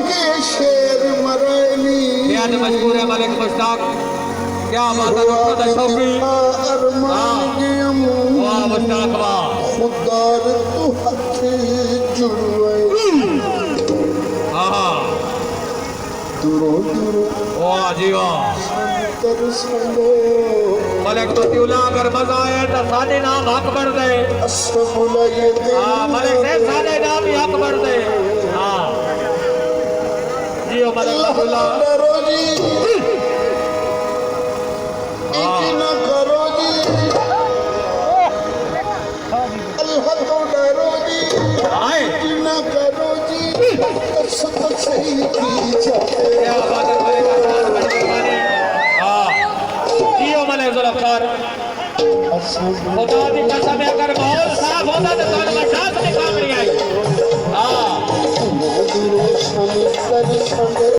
के शेर मरैली बेहद मशहूर है मलिक मुश्ताक। क्या बात है डॉक्टर शौकी। अरमान गयम वाह मुश्ताक वाह। खुदार तू हथे जुड़वे हाँ दुरो दुरो वाह जी वाह। संतर संगो मलिक मतीउल्लाह अगर मजा आए तो सादे नाम हक बढ़ दे। असमुला ये हाँ मलिक से सादे नाम ही हक बढ़ दे। हाँ जी ओ मलिक मतीउल्लाह। डरो जी इतना करो जी अल्लाह तो डरो जी आए इतना करो जी कसम सही की जाए क्या बात है मलिक अब्बास बड़ी मेहरबानी। हाँ जी ओ मलिक जुल्फकार। खुदा की कसम है अगर माहौल साफ होता तो तान मशाक में काम नहीं आई। हाँ असमुला